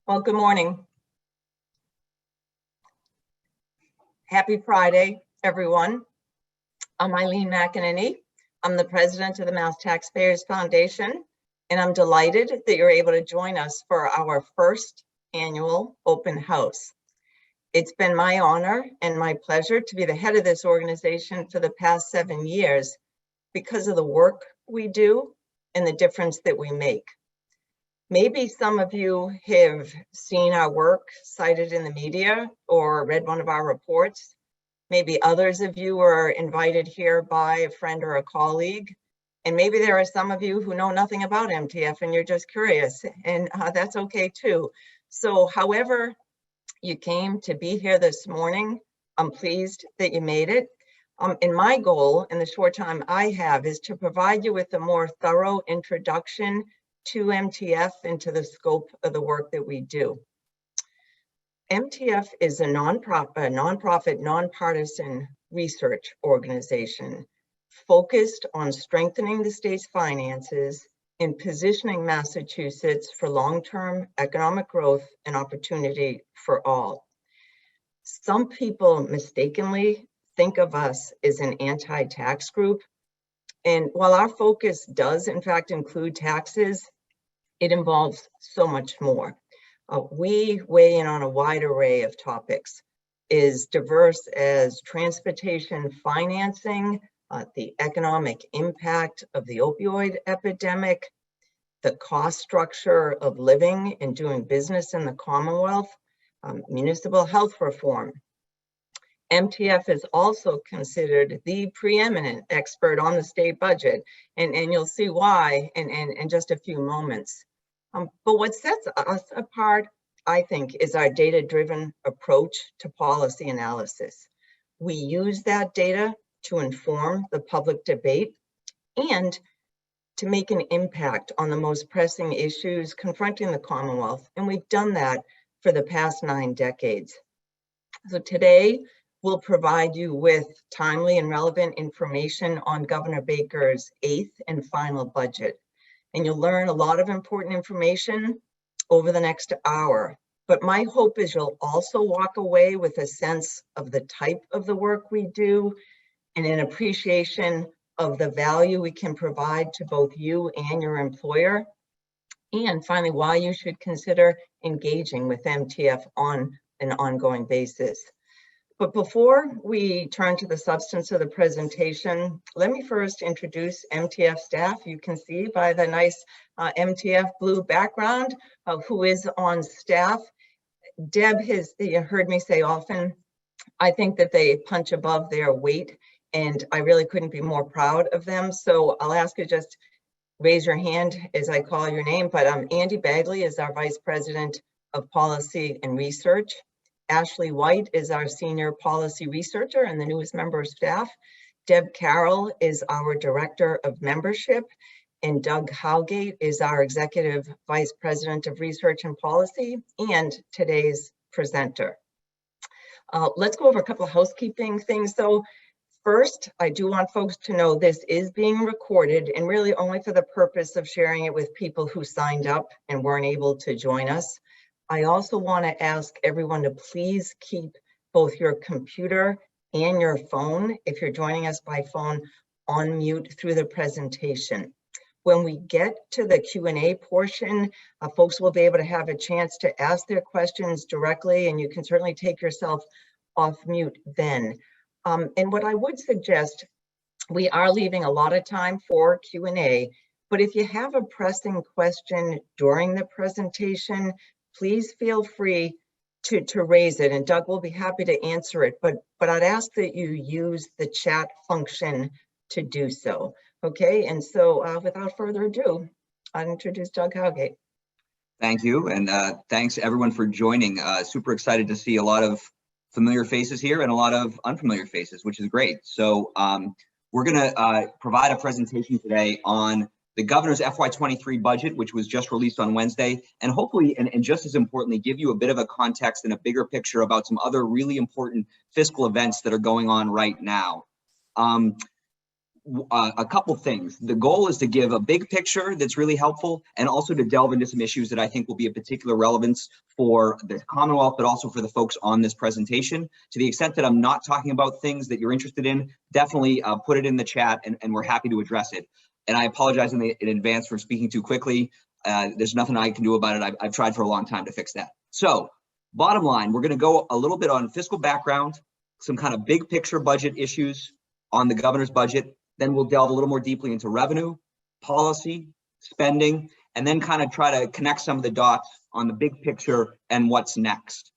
Well, good morning. Happy Friday, everyone. I'm Eileen McEnany. I'm the president of the Mass Taxpayers Foundation, and I'm delighted that you're able to join us for our first annual open house. It's been my honor and my pleasure to be the head of this organization for the past 7 years because of the work we do and the difference that we make. Maybe some of you have seen our work cited in the media or read one of our reports. Maybe others of you were invited here by a friend or a colleague. And maybe there are some of you who know nothing about MTF and you're just curious, and that's okay too. So however you came to be here this morning, I'm pleased that you made it. And my goal in the short time I have is to provide you with a more thorough introduction to MTF and to the scope of the work that we do. MTF is a nonprofit, nonpartisan research organization focused on strengthening the state's finances and positioning Massachusetts for long-term economic growth and opportunity for all. Some people mistakenly think of us as an anti-tax group. And while our focus does in fact include taxes, it involves so much more. We weigh in on a wide array of topics, as diverse as transportation financing, the economic impact of the opioid epidemic, the cost structure of living and doing business in the Commonwealth, municipal health reform. MTF is also considered the preeminent expert on the state budget, and you'll see why in just a few moments. But what sets us apart, I think, is our data-driven approach to policy analysis. We use that data to inform the public debate and to make an impact on the most pressing issues confronting the Commonwealth, and we've done that for the past 9 decades. So today, we'll provide you with timely and relevant information on Governor Baker's 8th and final budget. And you'll learn a lot of important information over the next hour. But my hope is you'll also walk away with a sense of the type of the work we do and an appreciation of the value we can provide to both you and your employer. And finally, why you should consider engaging with MTF on an ongoing basis. But before we turn to the substance of the presentation, let me first introduce MTF staff. You can see by the nice MTF blue background who is on staff. Deb has heard me say often, I think that they punch above their weight, and I really couldn't be more proud of them. So I'll ask you just raise your hand as I call your name. But Andy Bagley is our Vice President of Policy and Research. Ashley White is our senior policy researcher and the newest member of staff. Deb Carroll is our director of membership, and Doug Howgate is our executive vice president of research and policy and today's presenter. Let's go over a couple of housekeeping things. So first, I do want folks to know this is being recorded, and really only for the purpose of sharing it with people who signed up and weren't able to join us. I also want to ask everyone to please keep both your computer and your phone, if you're joining us by phone, on mute through the presentation. When we get to the Q&A portion, folks will be able to have a chance to ask their questions directly, and you can certainly take yourself off mute then. And what I would suggest, we are leaving a lot of time for Q&A, but if you have a pressing question during the presentation, please feel free to raise it, and Doug will be happy to answer it, but I'd ask that you use the chat function to do so, okay? And so without further ado, I'll introduce Doug Howgate. Thank you, and thanks everyone for joining. Super excited to see a lot of familiar faces here and a lot of unfamiliar faces, which is great. So we're gonna provide a presentation today on the governor's FY23 budget, which was just released on Wednesday, and hopefully, and just as importantly, give you a bit of a context and a bigger picture about some other really important fiscal events that are going on right now. a couple things. The goal is to give a big picture that's really helpful, and also to delve into some issues that I think will be of particular relevance for the Commonwealth, but also for the folks on this presentation. To the extent that I'm not talking about things that you're interested in, definitely put it in the chat, and we're happy to address it. And I apologize in advance for speaking too quickly. There's nothing I can do about it. I've tried for a long time to fix that. So bottom line, we're going to go a little bit on fiscal background, some kind of big picture budget issues on the governor's budget. Then we'll delve a little more deeply into revenue, policy, spending, and then kind of try to connect some of the dots on the big picture and what's next.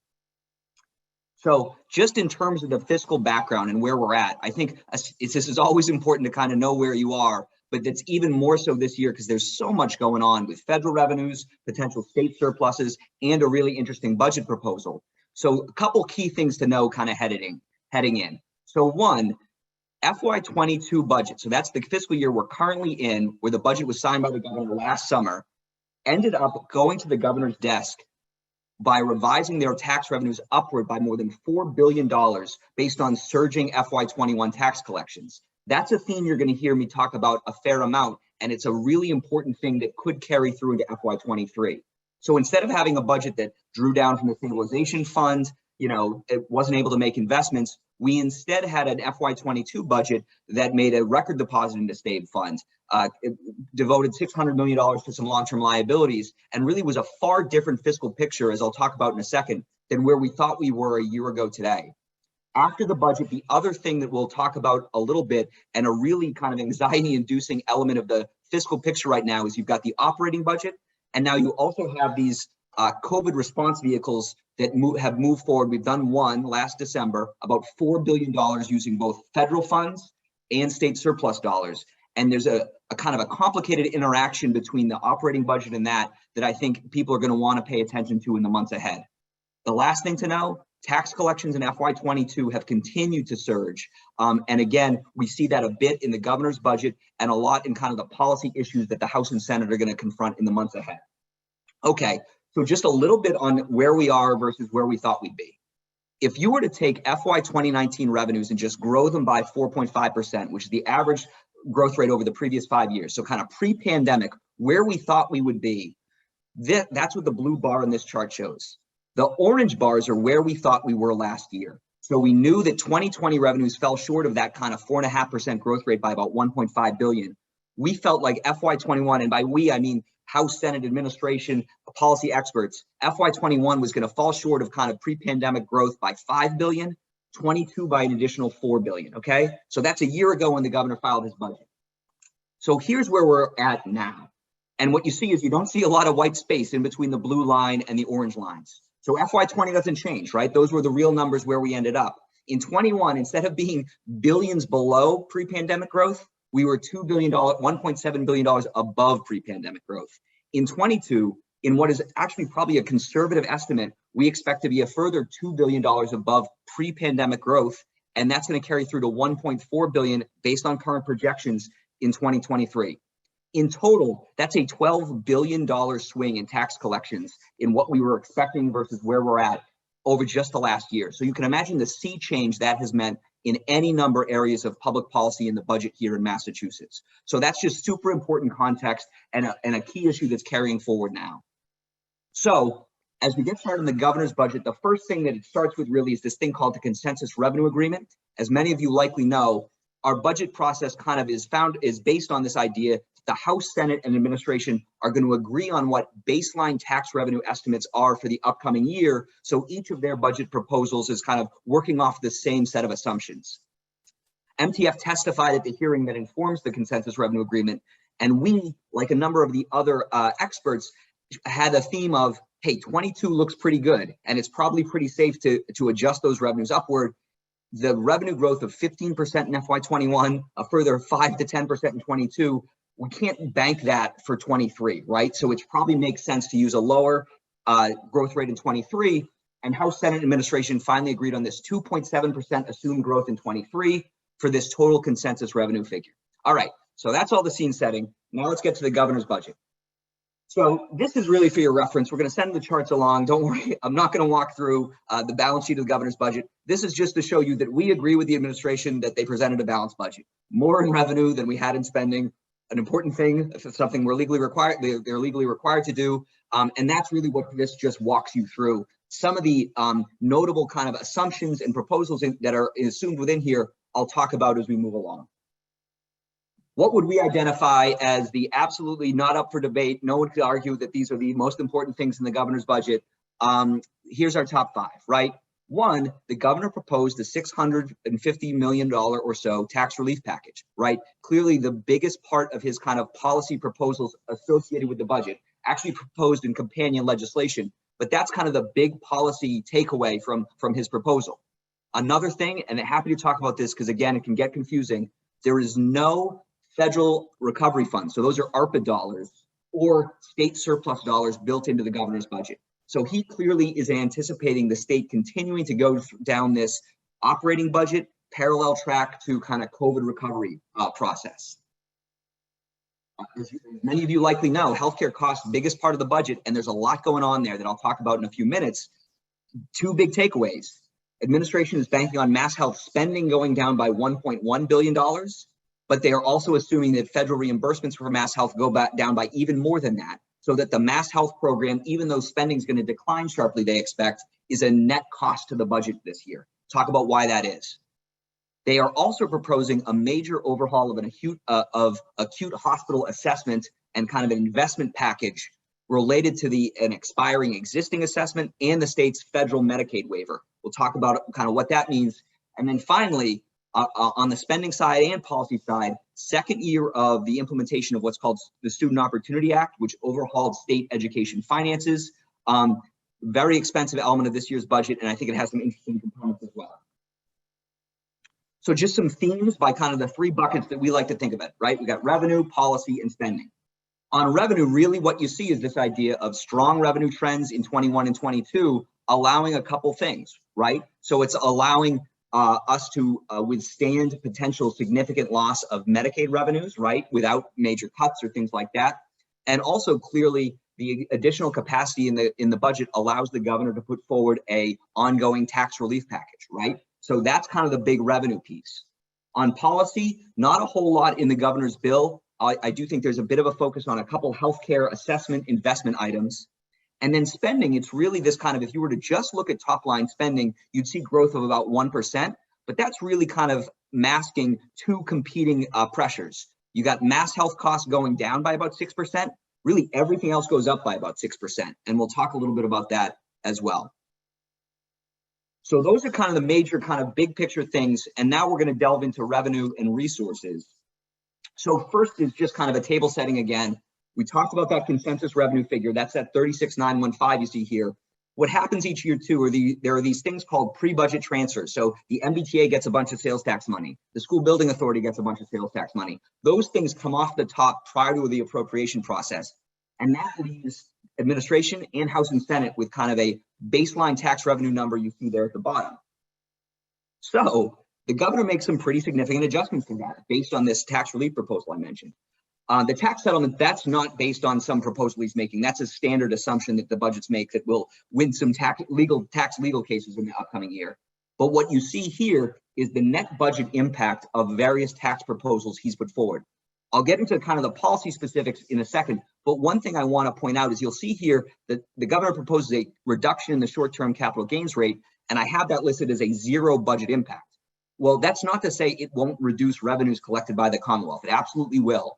So just in terms of the fiscal background and where we're at, I think this is always important to kind of know where you are, but that's even more so this year because there's so much going on with federal revenues, potential state surpluses, and a really interesting budget proposal. So a couple key things to know kind of heading in. So one, FY22 budget, so that's the fiscal year we're currently in, where the budget was signed by the governor last summer, ended up going to the governor's desk by revising their tax revenues upward by more than $4 billion based on surging FY21 tax collections. That's a theme you're going to hear me talk about a fair amount, and it's a really important thing that could carry through into FY23. So instead of having a budget that drew down from the stabilization fund, it wasn't able to make investments, we instead had an FY22 budget that made a record deposit into state funds, it devoted $600 million to some long-term liabilities, and really was a far different fiscal picture, as I'll talk about in a second, than where we thought we were a year ago today. After the budget, the other thing that we'll talk about a little bit, and a really kind of anxiety-inducing element of the fiscal picture right now, is you've got the operating budget, and now you also have these COVID response vehicles that have moved forward. We've done one last December, about $4 billion using both federal funds and state surplus dollars. And there's a kind of a complicated interaction between the operating budget and that I think people are going to want to pay attention to in the months ahead. The last thing to know, tax collections in FY22 have continued to surge. And again, we see that a bit in the governor's budget and a lot in kind of the policy issues that the House and Senate are going to confront in the months ahead. Okay, so just a little bit on where we are versus where we thought we'd be. If you were to take FY 2019 revenues and just grow them by 4.5%, which is the average growth rate over the previous 5 years, so kind of pre-pandemic, where we thought we would be, that's what the blue bar in this chart shows. The orange bars are where we thought we were last year. So we knew that 2020 revenues fell short of that kind of 4.5% growth rate by about 1.5 billion. We felt like FY21, and by we, I mean House, Senate, administration, policy experts, FY21 was going to fall short of kind of pre-pandemic growth by 5 billion, 22 by an additional 4 billion, okay? So that's a year ago when the governor filed his budget. So here's where we're at now. And what you see is you don't see a lot of white space in between the blue line and the orange lines. So FY20 doesn't change, right? Those were the real numbers where we ended up. In 21, instead of being billions below pre-pandemic growth, we were $1.7 billion above pre-pandemic growth. In 22, in what is actually probably a conservative estimate, we expect to be a further $2 billion above pre-pandemic growth, and that's going to carry through to $1.4 billion based on current projections in 2023. In total, that's a $12 billion swing in tax collections in what we were expecting versus where we're at over just the last year. So you can imagine the sea change that has meant in any number of areas of public policy in the budget here in Massachusetts. So that's just super important context and a key issue that's carrying forward now. So as we get started in the governor's budget, the first thing that it starts with really is this thing called the consensus revenue agreement. As many of you likely know, our budget process kind of is based on this idea. The House, Senate, and administration are going to agree on what baseline tax revenue estimates are for the upcoming year. So each of their budget proposals is kind of working off the same set of assumptions. MTF testified at the hearing that informs the consensus revenue agreement. And we, like a number of the other experts, had a theme of, hey, 22 looks pretty good. And it's probably pretty safe to adjust those revenues upward. The revenue growth of 15% in FY21, a further 5 to 10% in 22, we can't bank that for 23, right? So it probably makes sense to use a lower growth rate in 23. And House, Senate administration finally agreed on this 2.7% assumed growth in 23 for this total consensus revenue figure. All right, so that's all the scene setting. Now let's get to the governor's budget. So this is really for your reference. We're going to send the charts along. Don't worry, I'm not going to walk through the balance sheet of the governor's budget. This is just to show you that we agree with the administration that they presented a balanced budget. More in revenue than we had in spending. An important thing, something we're legally required, they're legally required to do. And that's really what this just walks you through. Some of the notable kind of assumptions and proposals that are assumed within here, I'll talk about as we move along. What would we identify as the absolutely not up for debate? No one could argue that these are the most important things in the governor's budget. Here's our top 5, right? 1, the governor proposed a $650 million or so tax relief package, right? Clearly the biggest part of his kind of policy proposals associated with the budget, actually proposed in companion legislation, but that's kind of the big policy takeaway from his proposal. Another thing, and I'm happy to talk about this because again, it can get confusing, there is no federal recovery fund. So those are ARPA dollars or state surplus dollars built into the governor's budget. So he clearly is anticipating the state continuing to go down this operating budget parallel track to kind of COVID recovery process. As many of you likely know, healthcare costs biggest part of the budget, and there's a lot going on there that I'll talk about in a few minutes. 2 big takeaways. Administration is banking on mass health spending going down by $1.1 billion. But they are also assuming that federal reimbursements for mass health go down by even more than that, so that the mass health program, even though spending is going to decline sharply, they expect, is a net cost to the budget this year. Talk about why that is. They are also proposing a major overhaul of acute hospital assessment and kind of an investment package related to an expiring existing assessment and the state's federal Medicaid waiver. We'll talk about kind of what that means. And then finally, on the spending side and policy side, second year of the implementation of what's called the Student Opportunity Act, which overhauled state education finances. Very expensive element of this year's budget, and I think it has some interesting components as well. So just some themes by kind of the 3 buckets that we like to think about, right? We got revenue, policy, and spending. On revenue, really what you see is this idea of strong revenue trends in 21 and 22, allowing a couple things, right? So it's allowing us to withstand potential significant loss of Medicaid revenues, right, without major cuts or things like that. And also clearly the additional capacity in the budget allows the governor to put forward a ongoing tax relief package, right? So that's kind of the big revenue piece. On policy, not a whole lot in the governor's bill. I do think there's a bit of a focus on a couple healthcare assessment investment items. And then spending, it's really this kind of, if you were to just look at top line spending, you'd see growth of about 1%, but that's really kind of masking 2 competing pressures. You got mass health costs going down by about 6%. Really everything else goes up by about 6%. And we'll talk a little bit about that as well. So those are kind of the major kind of big picture things. And now we're going to delve into revenue and resources. So first is just kind of a table setting again. We talked about that consensus revenue figure. That's that 36,915 you see here. What happens each year too there are these things called pre-budget transfers. So the MBTA gets a bunch of sales tax money. The school building authority gets a bunch of sales tax money. Those things come off the top prior to the appropriation process. And that leaves administration and House and Senate with kind of a baseline tax revenue number you see there at the bottom. So the governor makes some pretty significant adjustments to that based on this tax relief proposal I mentioned. The tax settlement, that's not based on some proposal he's making. That's a standard assumption that the budgets make that will win some tax legal cases in the upcoming year. But what you see here is the net budget impact of various tax proposals he's put forward. I'll get into kind of the policy specifics in a second, but one thing I want to point out is you'll see here that the governor proposes a reduction in the short-term capital gains rate, and I have that listed as a 0 budget impact. Well, that's not to say it won't reduce revenues collected by the Commonwealth. It absolutely will.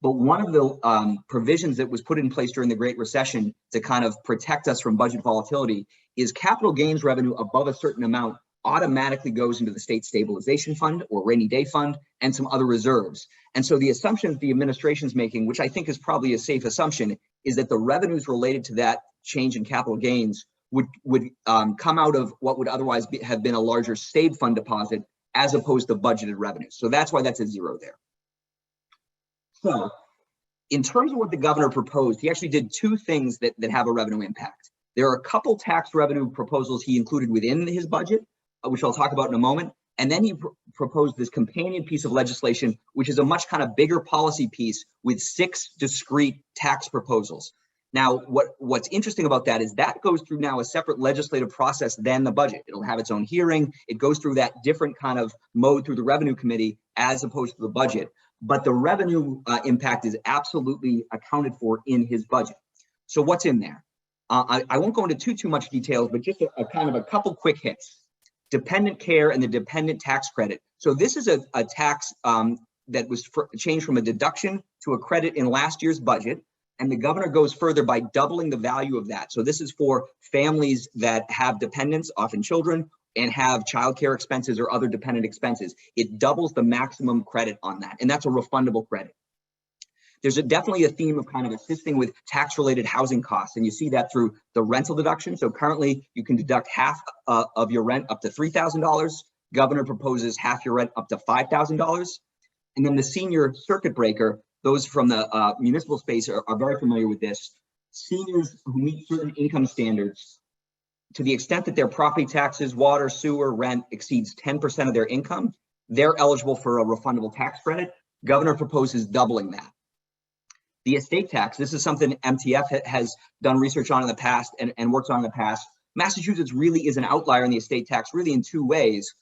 But one of the provisions that was put in place during the Great Recession to kind of protect us from budget volatility is capital gains revenue above a certain amount automatically goes into the state stabilization fund or rainy day fund and some other reserves. And so the assumption that the administration's making, which I think is probably a safe assumption, is that the revenues related to that change in capital gains would come out of what would otherwise have been a larger state fund deposit as opposed to budgeted revenues. So that's why that's a 0 there. So in terms of what the governor proposed, he actually did 2 things that have a revenue impact. There are a couple tax revenue proposals he included within his budget, which I'll talk about in a moment. And then he proposed this companion piece of legislation, which is a much kind of bigger policy piece with 6 discrete tax proposals. Now, what's interesting about that is that goes through now a separate legislative process than the budget. It'll have its own hearing. It goes through that different kind of mode through the Revenue Committee as opposed to the budget. But the revenue impact is absolutely accounted for in his budget. So what's in there? I won't go into too much details, but just a kind of a couple quick hits. Dependent care and the dependent tax credit. So this is a tax that was changed from a deduction to a credit in last year's budget. And the governor goes further by doubling the value of that. So this is for families that have dependents, often children, and have childcare expenses or other dependent expenses. It doubles the maximum credit on that, and that's a refundable credit. There's definitely a theme of kind of assisting with tax-related housing costs, and you see that through the rental deduction. So currently, you can deduct half of your rent up to $3,000. Governor proposes half your rent up to $5,000. And then the senior circuit breaker, those from the municipal space are very familiar with this. Seniors who meet certain income standards, to the extent that their property taxes, water, sewer, rent exceeds 10% of their income, they're eligible for a refundable tax credit. Governor proposes doubling that. The estate tax, this is something MTF has done research on in the past and worked on in the past. Massachusetts really is an outlier in the estate tax, really in two ways.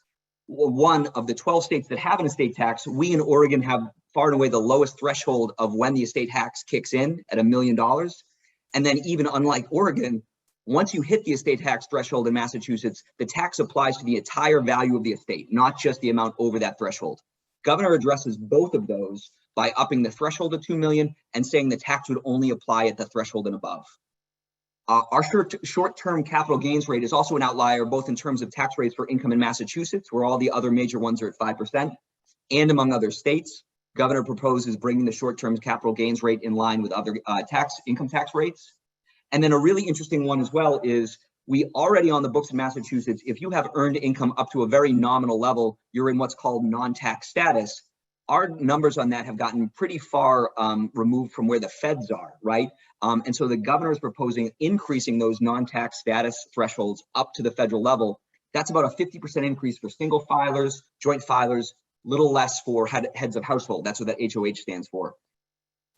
One, of the 12 states that have an estate tax, we in Oregon have far and away the lowest threshold of when the estate tax kicks in at $1 million. And then even unlike Oregon, once you hit the estate tax threshold in Massachusetts, the tax applies to the entire value of the estate, not just the amount over that threshold. Governor addresses both of those by upping the threshold to $2 million and saying the tax would only apply at the threshold and above. Our short-term capital gains rate is also an outlier, both in terms of tax rates for income in Massachusetts, where all the other major ones are at 5%, and among other states. Governor proposes bringing the short-term capital gains rate in line with other income tax rates. And then a really interesting one as well is we already on the books in Massachusetts, if you have earned income up to a very nominal level, you're in what's called non-tax status. Our numbers on that have gotten pretty far removed from where the feds are, right? And so the governor is proposing increasing those non-tax status thresholds up to the federal level. That's about a 50% increase for single filers, joint filers, little less for heads of household. That's what that HOH stands for.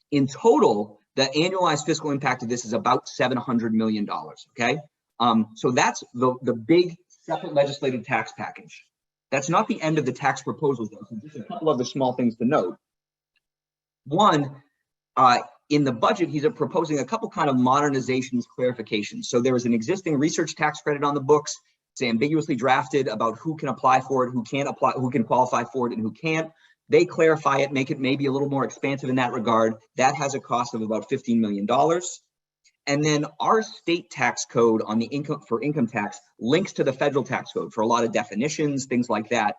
In total, the annualized fiscal impact of this is about $700 million, okay? So that's the big separate legislative tax package. That's not the end of the tax proposals, though. So just a couple other small things to note. One, in the budget, he's proposing a couple kind of modernizations, clarifications. So there is an existing research tax credit on the books. It's ambiguously drafted about who can apply for it, who can't apply, who can qualify for it, and who can't. They clarify it, make it maybe a little more expansive in that regard. That has a cost of about $15 million. And then our state tax code on the income tax links to the federal tax code for a lot of definitions, things like that.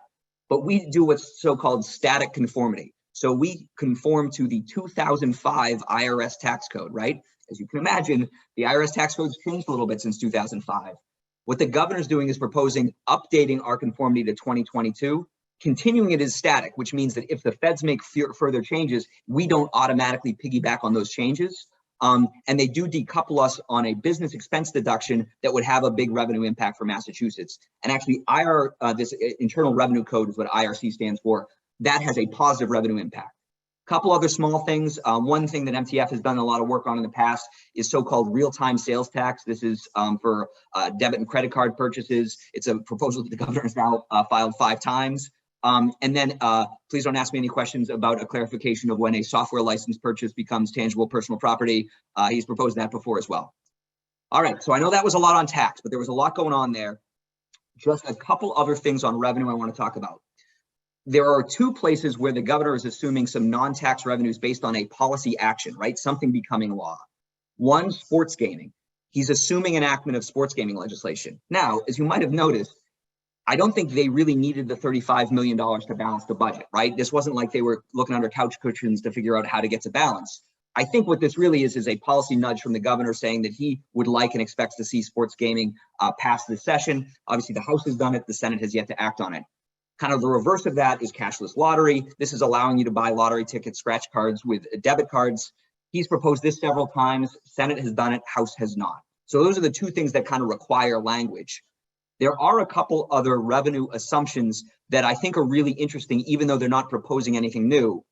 But we do what's so-called static conformity. So we conform to the 2005 IRS tax code, right? As you can imagine, the IRS tax code's changed a little bit since 2005. What the governor's doing is proposing updating our conformity to 2022, continuing it as static, which means that if the feds make further changes, we don't automatically piggyback on those changes. And they do decouple us on a business expense deduction that would have a big revenue impact for Massachusetts. And actually, this Internal Revenue Code is what IRC stands for. That has a positive revenue impact. A couple other small things. One thing that MTF has done a lot of work on in the past is so-called real-time sales tax. This is for debit and credit card purchases. It's a proposal that the governor has now filed 5 times. And then please don't ask me any questions about a clarification of when a software license purchase becomes tangible personal property. He's proposed that before as well. All right, so I know that was a lot on tax, but there was a lot going on there. Just a couple other things on revenue I want to talk about. There are 2 places where the governor is assuming some non-tax revenues based on a policy action, right? Something becoming law. One, sports gaming. He's assuming enactment of sports gaming legislation. Now, as you might have noticed, I don't think they really needed the $35 million to balance the budget, right? This wasn't like they were looking under couch cushions to figure out how to get to balance. I think what this really is a policy nudge from the governor saying that he would like and expects to see sports gaming pass this session. Obviously, the House has done it. The Senate has yet to act on it. Kind of the reverse of that is cashless lottery. This is allowing you to buy lottery tickets, scratch cards with debit cards. He's proposed this several times. Senate has done it. House has not. So those are the 2 things that kind of require language. There are a couple other revenue assumptions that I think are really interesting, even though they're not proposing anything new.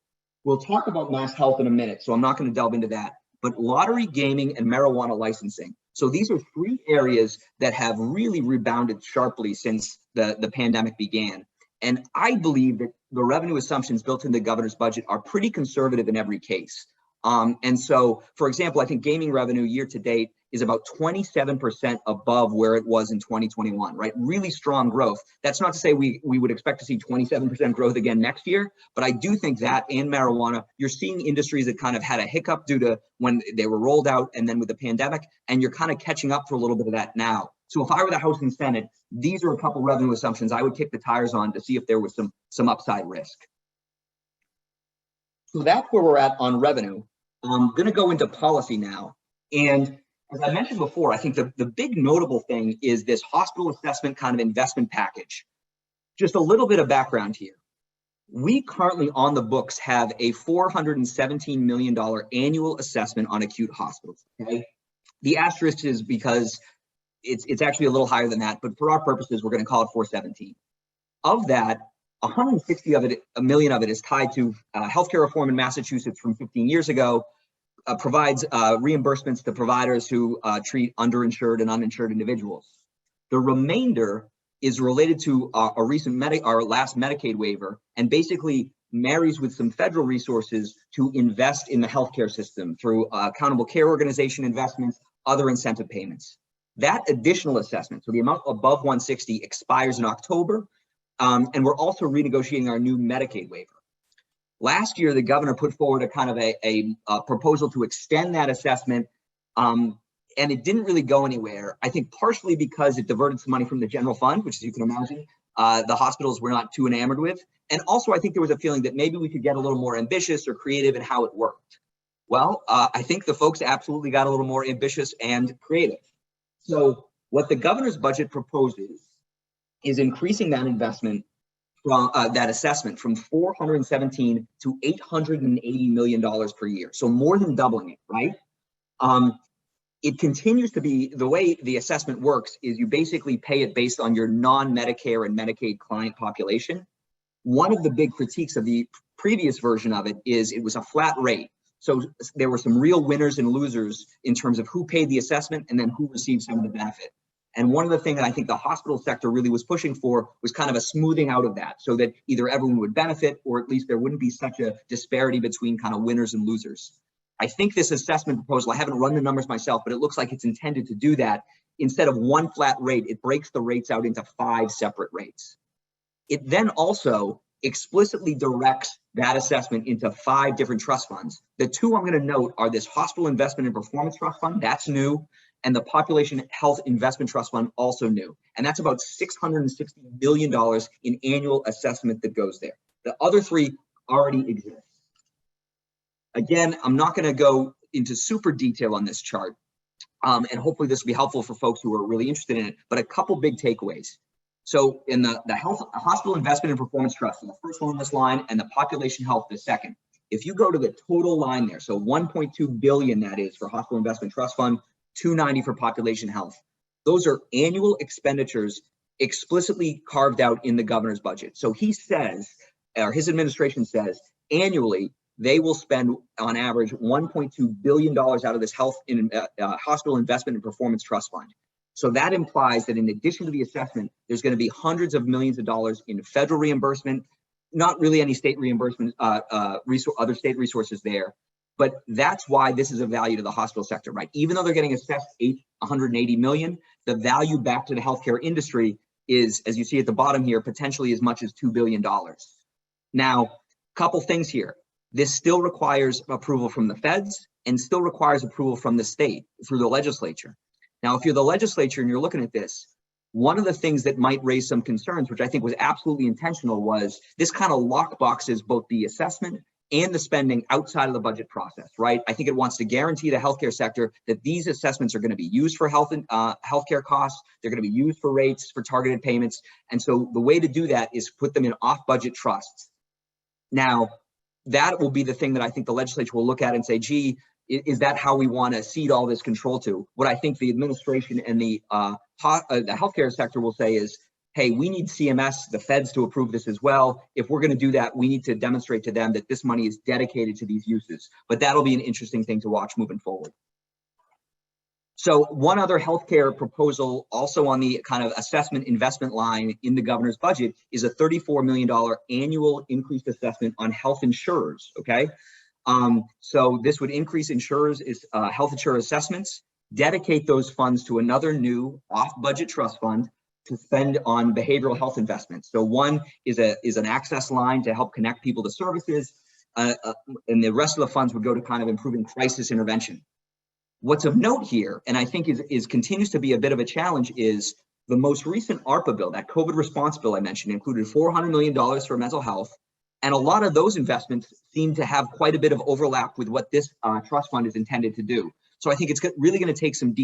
We'll talk about mass health in a minute, so I'm not going to delve into that. but lottery, gaming, and marijuana licensing. So these are three areas that have really rebounded sharply since the pandemic began. And I believe that the revenue assumptions built in the governor's budget are pretty conservative in every case. And so, for example, I think gaming revenue year to date is about 27% above where it was in 2021, right? Really strong growth. That's not to say we would expect to see 27% growth again next year, but I do think that and marijuana, you're seeing industries that kind of had a hiccup due to when they were rolled out and then with the pandemic, and you're kind of catching up for a little bit of that now. So if I were the House and Senate, these are a couple revenue assumptions I would kick the tires on to see if there was some upside risk. So that's where we're at on revenue. I'm going to go into policy now. And as I mentioned before, I think the big notable thing is this hospital assessment kind of investment package. Just a little bit of background here. We currently on the books have a $417 million annual assessment on acute hospitals. Okay? The asterisk is because it's actually a little higher than that, but for our purposes, we're going to call it 417. Of that, 160 million of it is tied to healthcare reform in Massachusetts from 15 years ago, provides reimbursements to providers who treat underinsured and uninsured individuals. The remainder is related to our last Medicaid waiver, and basically marries with some federal resources to invest in the healthcare system through accountable care organization investments, other incentive payments. That additional assessment, so the amount above 160, expires in October, and we're also renegotiating our new Medicaid waiver. Last year, the governor put forward a kind of a proposal to extend that assessment, and it didn't really go anywhere. I think partially because it diverted some money from the general fund, which, as you can imagine, the hospitals were not too enamored with. And also, I think there was a feeling that maybe we could get a little more ambitious or creative in how it worked. Well, I think the folks absolutely got a little more ambitious and creative. So what the governor's budget proposes is increasing that investment from that assessment from $417 to $880 million per year. So more than doubling it, right? It continues to be, the way the assessment works is you basically pay it based on your non-Medicare and Medicaid client population. One of the big critiques of the previous version of it is it was a flat rate. So there were some real winners and losers in terms of who paid the assessment and then who received some of the benefit. And one of the things that I think the hospital sector really was pushing for was kind of a smoothing out of that so that either everyone would benefit or at least there wouldn't be such a disparity between kind of winners and losers. I think this assessment proposal, I haven't run the numbers myself, but it looks like it's intended to do that. Instead of one flat rate, it breaks the rates out into 5 separate rates. It then also explicitly directs that assessment into 5 different trust funds. The 2 I'm going to note are this Hospital Investment and Performance Trust Fund, that's new, and the Population Health Investment Trust Fund, also new. And that's about $660 million in annual assessment that goes there. The other 3 already exist. Again, I'm not going to go into super detail on this chart, and hopefully this will be helpful for folks who are really interested in it, but a couple big takeaways. So in the Hospital Investment and Performance Trust, the first one on this line, and the Population Health, the second. If you go to the total line there, so 1.2 billion that is for Hospital Investment Trust Fund, 290 for Population Health. Those are annual expenditures explicitly carved out in the governor's budget. So he says, or his administration says, annually, they will spend on average $1.2 billion out of this Hospital Investment and Performance Trust Fund. So that implies that in addition to the assessment, there's going to be hundreds of millions of dollars in federal reimbursement, not really any state reimbursement, other state resources there. But that's why this is of value to the hospital sector, right? Even though they're getting assessed $180 million, the value back to the healthcare industry is, as you see at the bottom here, potentially as much as $2 billion. Now, a couple things here. This still requires approval from the feds and still requires approval from the state through the legislature. Now, if you're the legislature and you're looking at this, one of the things that might raise some concerns, which I think was absolutely intentional, was this kind of lockboxes both the assessment and the spending outside of the budget process, right? I think it wants to guarantee the healthcare sector that these assessments are going to be used for healthcare costs. They're going to be used for rates, for targeted payments. And so the way to do that is put them in off-budget trusts. Now, that will be the thing that I think the legislature will look at and say, gee, is that how we want to cede all this control to? What I think the administration and the healthcare sector will say is, hey, we need CMS, the feds, to approve this as well. If we're going to do that, we need to demonstrate to them that this money is dedicated to these uses. But that'll be an interesting thing to watch moving forward. So one other healthcare proposal also on the kind of assessment investment line in the governor's budget is a $34 million annual increased assessment on health insurers, okay? So this would increase insurers' health insurer assessments, dedicate those funds to another new off-budget trust fund to spend on behavioral health investments. So one is an access line to help connect people to services, and the rest of the funds would go to kind of improving crisis intervention. What's of note here, and I think is continues to be a bit of a challenge, is the most recent ARPA bill, that COVID response bill I mentioned, included $400 million for mental health, and a lot of those investments seem to have quite a bit of overlap with what this trust fund is intended to do. So I think it's really going to take some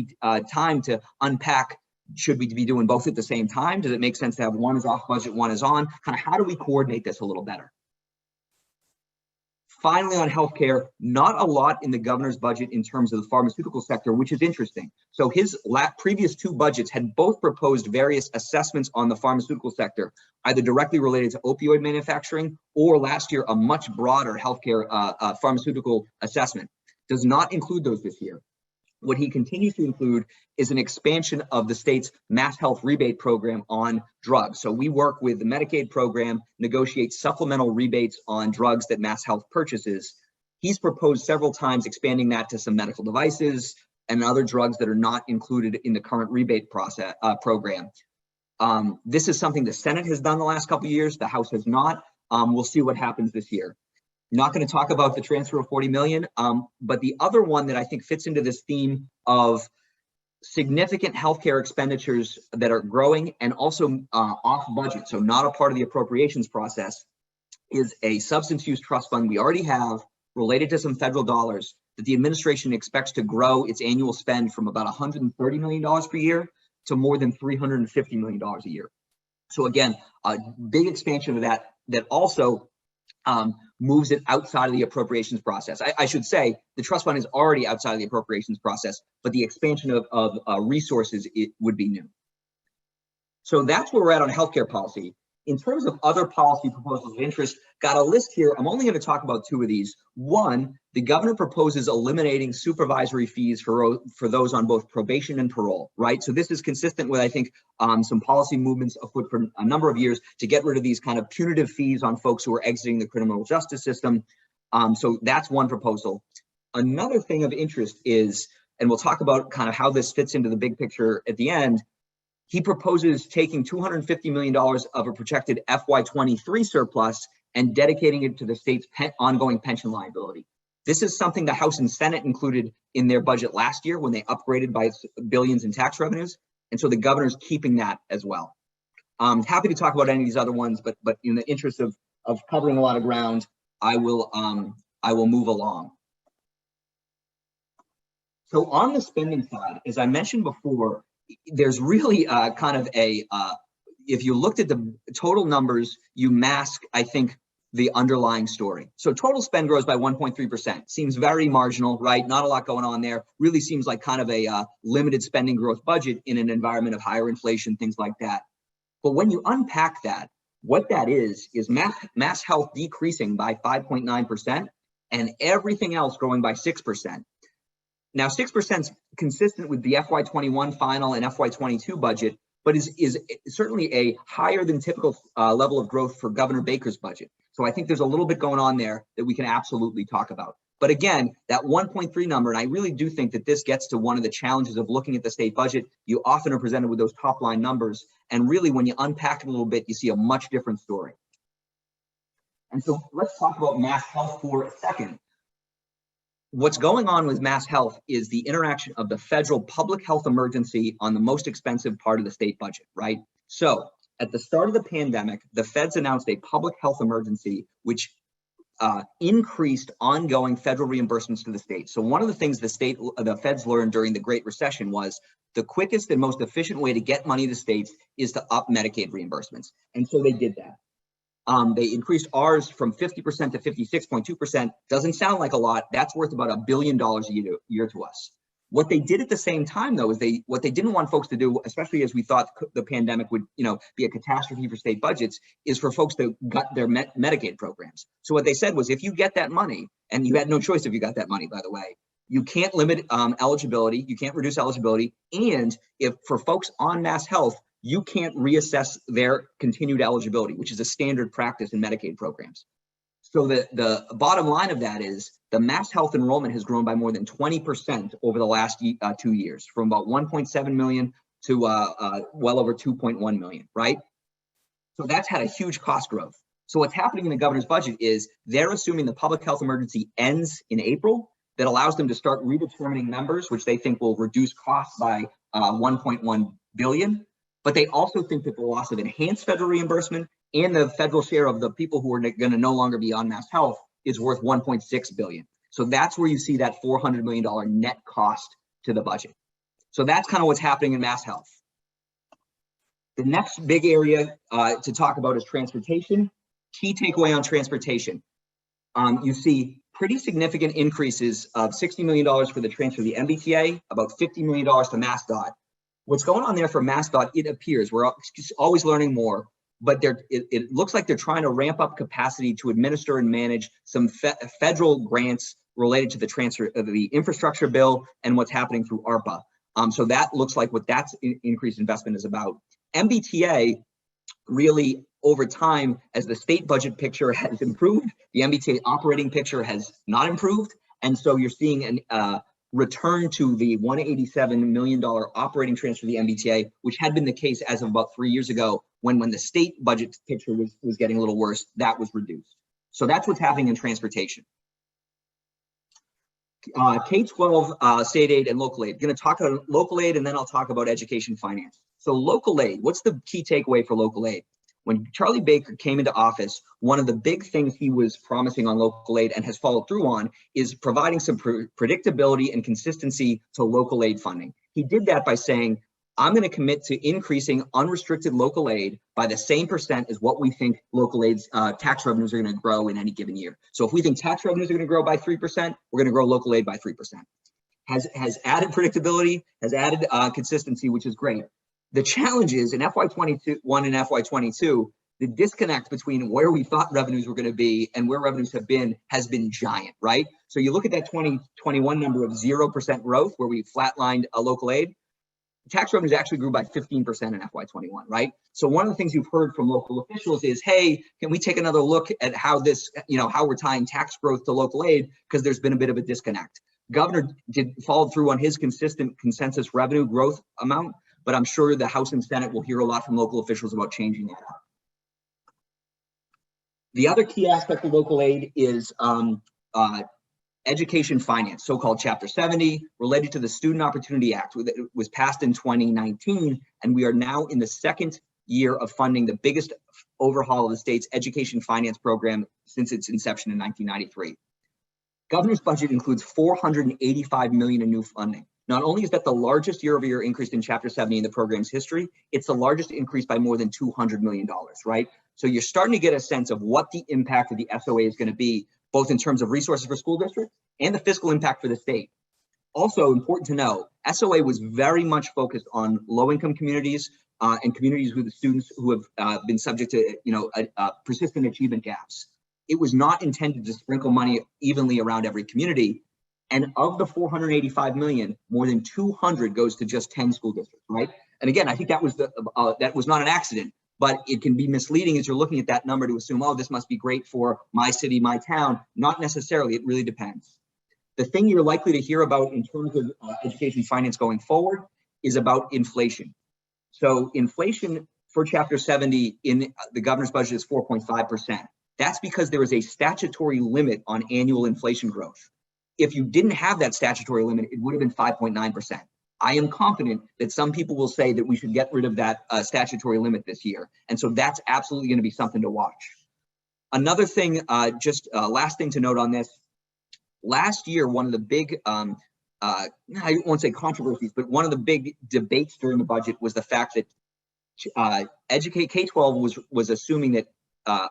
time to unpack. Should we be doing both at the same time? Does it make sense to have one is off budget, one is on? Kind of how do we coordinate this a little better? Finally, on healthcare, not a lot in the governor's budget in terms of the pharmaceutical sector, which is interesting. So his previous two budgets had both proposed various assessments on the pharmaceutical sector, either directly related to opioid manufacturing or last year, a much broader healthcare pharmaceutical assessment. Does not include those this year. What he continues to include is an expansion of the state's mass health rebate program on drugs. So we work with the Medicaid program, negotiate supplemental rebates on drugs that Mass Health purchases. He's proposed several times expanding that to some medical devices and other drugs that are not included in the current rebate process program. This is something the Senate has done the last couple of years. The House has not. We'll see what happens this year. Not going to talk about the transfer of 40 million, but the other one that I think fits into this theme of significant healthcare expenditures that are growing and also off budget, so not a part of the appropriations process, is a substance use trust fund we already have related to some federal dollars that the administration expects to grow its annual spend from about $130 million per year to more than $350 million a year. So again, a big expansion of that also moves it outside of the appropriations process. I should say the trust fund is already outside of the appropriations process, but the expansion of resources, it would be new. So that's where we're at on healthcare policy. In terms of other policy proposals of interest, got a list here. I'm only going to talk about two of these. One, the governor proposes eliminating supervisory fees for those on both probation and parole, right? So this is consistent with, I think, some policy movements afoot for a number of years to get rid of these kind of punitive fees on folks who are exiting the criminal justice system. So that's one proposal. Another thing of interest is, and we'll talk about kind of how this fits into the big picture at the end, he proposes taking $250 million of a projected FY23 surplus and dedicating it to the state's ongoing pension liability. This is something the House and Senate included in their budget last year when they upgraded by billions in tax revenues. And so the governor's keeping that as well. I'm happy to talk about any of these other ones, but in the interest of covering a lot of ground, I will move along. So on the spending side, as I mentioned before, there's really kind of if you looked at the total numbers, you mask, I think, the underlying story. So total spend grows by 1.3%. Seems very marginal, right? Not a lot going on there. Really seems like kind of a limited spending growth budget in an environment of higher inflation, things like that. But when you unpack that, what that is mass health decreasing by 5.9% and everything else growing by 6%. Now, 6% is consistent with the FY21 final and FY22 budget, but is certainly a higher than typical level of growth for Governor Baker's budget. So I think there's a little bit going on there that we can absolutely talk about. But again, that 1.3 number, and I really do think that this gets to one of the challenges of looking at the state budget. You often are presented with those top line numbers. And really, when you unpack it a little bit, you see a much different story. And so let's talk about mass health for a second. What's going on with mass health is the interaction of the federal public health emergency on the most expensive part of the state budget, right? So at the start of the pandemic, the feds announced a public health emergency, which increased ongoing federal reimbursements to the state. So one of the things the feds learned during the Great Recession was the quickest and most efficient way to get money to states is to up Medicaid reimbursements. And so they did that. They increased ours from 50% to 56.2%. Doesn't sound like a lot. That's worth about $1 billion a year to us. What they did at the same time, though, is what they didn't want folks to do, especially as we thought the pandemic would, be a catastrophe for state budgets, is for folks to gut their Medicaid programs. So what they said was, if you get that money, and you had no choice if you got that money, by the way, you can't limit eligibility, you can't reduce eligibility, and if for folks on Mass Health, you can't reassess their continued eligibility, which is a standard practice in Medicaid programs. So the bottom line of that is the Mass Health enrollment has grown by more than 20% over the last 2 years, from about 1.7 million to well over 2.1 million, right? So that's had a huge cost growth. So what's happening in the governor's budget is they're assuming the public health emergency ends in April. That allows them to start redetermining members, which they think will reduce costs by 1.1 billion. But they also think that the loss of enhanced federal reimbursement and the federal share of the people who are going to no longer be on Mass Health is worth 1.6 billion. So that's where you see that $400 million net cost to the budget. So that's kind of what's happening in Mass Health. The next big area to talk about is transportation. Key takeaway on transportation. You see pretty significant increases of $60 million for the transfer of the MBTA, about $50 million to MassDOT. What's going on there for MassDOT, it appears, we're always learning more, but it looks like they're trying to ramp up capacity to administer and manage some federal grants related to the transfer of the infrastructure bill and what's happening through ARPA. So that looks like what that's increased investment is about. MBTA really, over time, as the state budget picture has improved, the MBTA operating picture has not improved. And so you're seeing a return to the $187 million operating transfer to the MBTA, which had been the case as of about 3 years ago, when the state budget picture was getting a little worse, that was reduced. So that's what's happening in transportation. K-12 state aid and local aid. I'm going to talk about local aid and then I'll talk about education finance. So local aid, what's the key takeaway for local aid? When Charlie Baker came into office, one of the big things he was promising on local aid and has followed through on is providing some predictability and consistency to local aid funding. He did that by saying, I'm going to commit to increasing unrestricted local aid by the same percent as what we think local aid's tax revenues are going to grow in any given year. So if we think tax revenues are going to grow by 3%, we're going to grow local aid by 3%. Has added predictability, has added consistency, which is great. The challenge is in FY21 and FY22, the disconnect between where we thought revenues were going to be and where revenues have been has been giant, right? So you look at that 2021 number of 0% growth where we flatlined a local aid. Tax revenues actually grew by 15% in FY21, right? So one of the things you've heard from local officials is, hey, can we take another look at how this, how we're tying tax growth to local aid, because there's been a bit of a disconnect. Governor followed through on his consistent consensus revenue growth amount, but I'm sure the House and Senate will hear a lot from local officials about changing that up. The other key aspect of local aid is education finance, so-called Chapter 70, related to the Student Opportunity Act. It was passed in 2019, and we are now in the second year of funding the biggest overhaul of the state's education finance program since its inception in 1993. Governor's budget includes $485 million in new funding. Not only is that the largest year-over-year increase in Chapter 70 in the program's history, it's the largest increase by more than $200 million, right? So you're starting to get a sense of what the impact of the SOA is going to be, both in terms of resources for school districts and the fiscal impact for the state. Also important to know, SOA was very much focused on low-income communities and communities with students who have been subject to persistent achievement gaps. It was not intended to sprinkle money evenly around every community. And of the 485 million, more than 200 goes to just 10 school districts, right? And again, I think that was not an accident, but it can be misleading as you're looking at that number to assume, oh, this must be great for my city, my town. Not necessarily, it really depends. The thing you're likely to hear about in terms of education finance going forward is about inflation. So inflation for Chapter 70 in the governor's budget is 4.5%. That's because there is a statutory limit on annual inflation growth. If you didn't have that statutory limit, it would have been 5.9%. I am confident that some people will say that we should get rid of that statutory limit this year. And so that's absolutely going to be something to watch. Another thing, last thing to note on this, last year, one of the big, I won't say controversies, but one of the big debates during the budget was the fact that K-12 was assuming that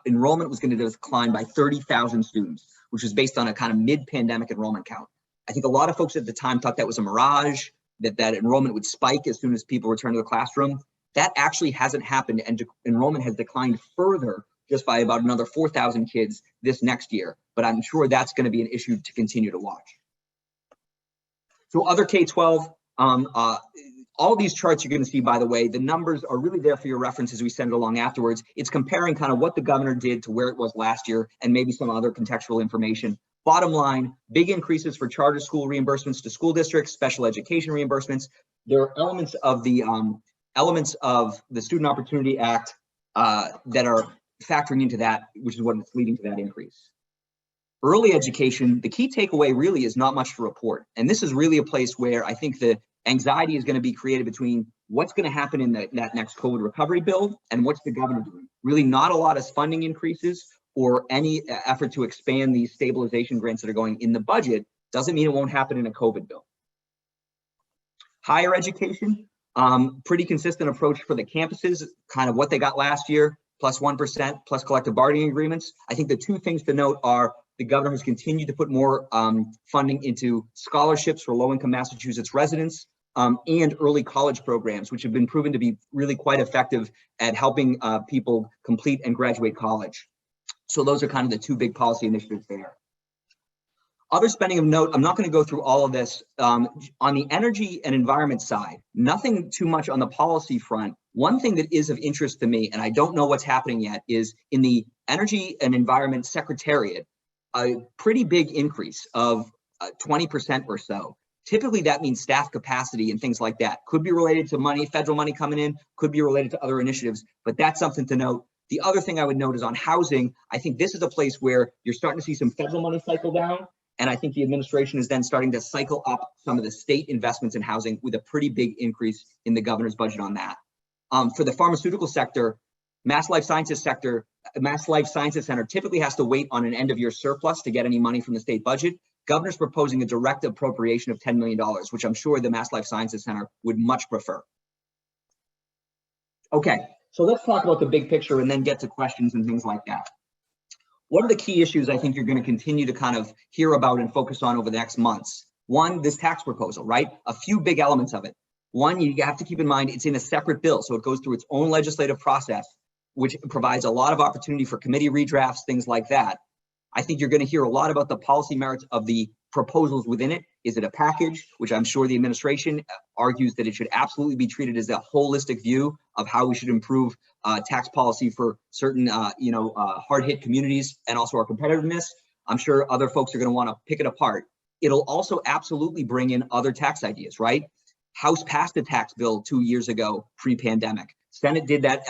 enrollment was going to decline by 30,000 students, which was based on a kind of mid-pandemic enrollment count. I think a lot of folks at the time thought that was a mirage, that enrollment would spike as soon as people return to the classroom. That actually hasn't happened, and enrollment has declined further just by about another 4,000 kids this next year. But I'm sure that's going to be an issue to continue to watch. So other K-12, all these charts you're going to see, by the way, the numbers are really there for your reference as we send it along afterwards. It's comparing kind of what the governor did to where it was last year and maybe some other contextual information. Bottom line, big increases for charter school reimbursements to school districts, special education reimbursements. There are elements of the Student Opportunity Act that are factoring into that, which is what is leading to that increase. Early education, the key takeaway really is not much to report. And this is really a place where I think the anxiety is going to be created between what's going to happen in that next COVID recovery bill and what's the governor doing. Really not a lot of funding increases or any effort to expand these stabilization grants that are going in the budget doesn't mean it won't happen in a COVID bill. Higher education, pretty consistent approach for the campuses, kind of what they got last year, plus 1%, plus collective bargaining agreements. I think the two things to note are the governor has continued to put more funding into scholarships for low-income Massachusetts residents and early college programs, which have been proven to be really quite effective at helping people complete and graduate college. So those are kind of the two big policy initiatives there. Other spending of note, I'm not going to go through all of this. On the energy and environment side, nothing too much on the policy front. One thing that is of interest to me, and I don't know what's happening yet, is in the Energy and Environment Secretariat, a pretty big increase of 20% or so. Typically that means staff capacity and things like that. Could be related to money, federal money coming in, could be related to other initiatives, but that's something to note. The other thing I would note is on housing. I think this is a place where you're starting to see some federal money cycle down. And I think the administration is then starting to cycle up some of the state investments in housing with a pretty big increase in the governor's budget on that. For the pharmaceutical sector, Mass Life Sciences Center typically has to wait on an end of year surplus to get any money from the state budget. Governor's proposing a direct appropriation of $10 million, which I'm sure the Mass Life Sciences Center would much prefer. Okay, so let's talk about the big picture and then get to questions and things like that. What are the key issues I think you're going to continue to kind of hear about and focus on over the next months? One, this tax proposal, right? A few big elements of it. One, you have to keep in mind it's in a separate bill, so it goes through its own legislative process, which provides a lot of opportunity for committee redrafts, things like that. I think you're going to hear a lot about the policy merits of the proposals within it. Is it a package, which I'm sure the administration argues that it should absolutely be treated as a holistic view of how we should improve tax policy for certain, hard-hit communities and also our competitiveness. I'm sure other folks are going to want to pick it apart. It'll also absolutely bring in other tax ideas, right? House passed a tax bill 2 years ago, pre-pandemic. Senate did that,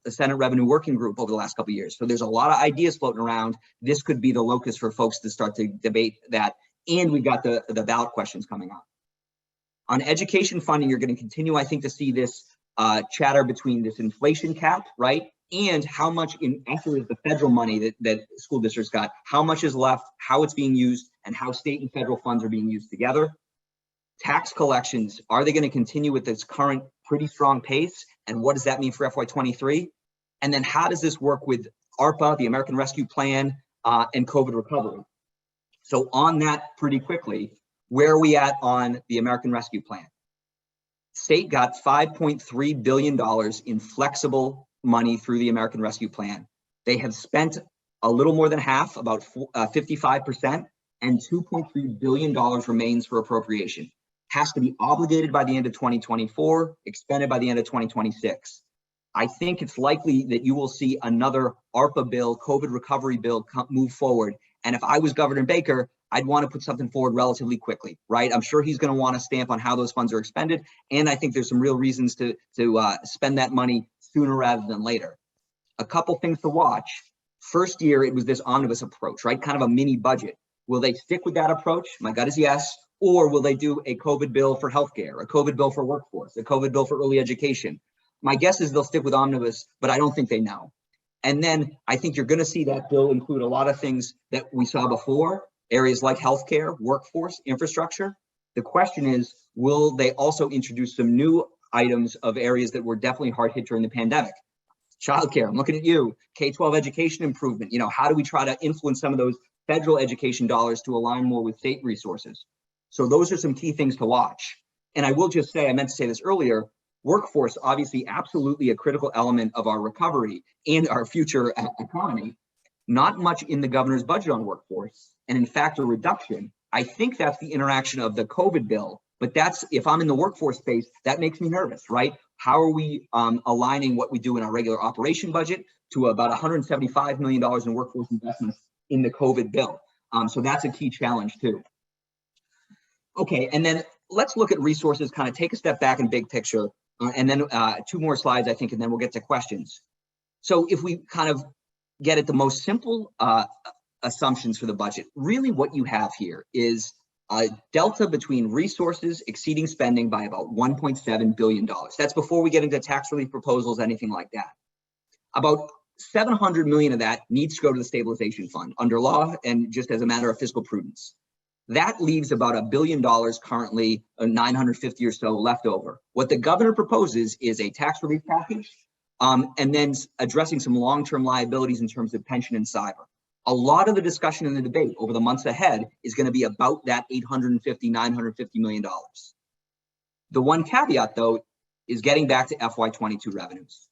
the Senate Revenue Working Group over the last couple of years. So there's a lot of ideas floating around. This could be the locus for folks to start to debate that. And we've got the ballot questions coming up. On education funding, you're going to continue, I think, to see this chatter between this inflation cap, right? And how much in actually is the federal money that school districts got, how much is left, how it's being used, and how state and federal funds are being used together. Tax collections, are they going to continue with this current pretty strong pace? And what does that mean for FY23? And then how does this work with ARPA, the American Rescue Plan, and COVID recovery? So on that pretty quickly, where are we at on the American Rescue Plan? State got $5.3 billion in flexible money through the American Rescue Plan. They have spent a little more than half, about 55%, and $2.3 billion remains for appropriation. Has to be obligated by the end of 2024, expended by the end of 2026. I think it's likely that you will see another ARPA bill, COVID recovery bill move forward. And if I was Governor Baker, I'd want to put something forward relatively quickly, right? I'm sure he's going to want to stamp on how those funds are expended. And I think there's some real reasons to spend that money sooner rather than later. A couple things to watch. First year, it was this omnibus approach, right? Kind of a mini budget. Will they stick with that approach? My gut is yes. Or will they do a COVID bill for healthcare, a COVID bill for workforce, a COVID bill for early education? My guess is they'll stick with omnibus, but I don't think they know. And then I think you're going to see that bill include a lot of things that we saw before, areas like healthcare, workforce, infrastructure. The question is, will they also introduce some new items of areas that were definitely hard hit during the pandemic? Childcare, I'm looking at you, K-12 education improvement. How do we try to influence some of those federal education dollars to align more with state resources? So those are some key things to watch. And I will just say, I meant to say this earlier, workforce, obviously absolutely a critical element of our recovery and our future economy. Not much in the governor's budget on workforce, and in fact, a reduction. I think that's the interaction of the COVID bill, but that's, if I'm in the workforce space, that makes me nervous, right? How are we aligning what we do in our regular operation budget to about $175 million in workforce investments in the COVID bill? So that's a key challenge too. Okay, and then let's look at resources, kind of take a step back in big picture, and then 2 more slides, I think, and then we'll get to questions. So if we kind of get at the most simple assumptions for the budget, really what you have here is a delta between resources exceeding spending by about $1.7 billion. That's before we get into tax relief proposals, anything like that. About $700 million of that needs to go to the stabilization fund under law and just as a matter of fiscal prudence. That leaves about $1 billion currently, 950 or so left over. What the governor proposes is a tax relief package, and then addressing some long-term liabilities in terms of pension and cyber. A lot of the discussion in the debate over the months ahead is going to be about that $950 million. The one caveat, though, is getting back to FY22 revenues.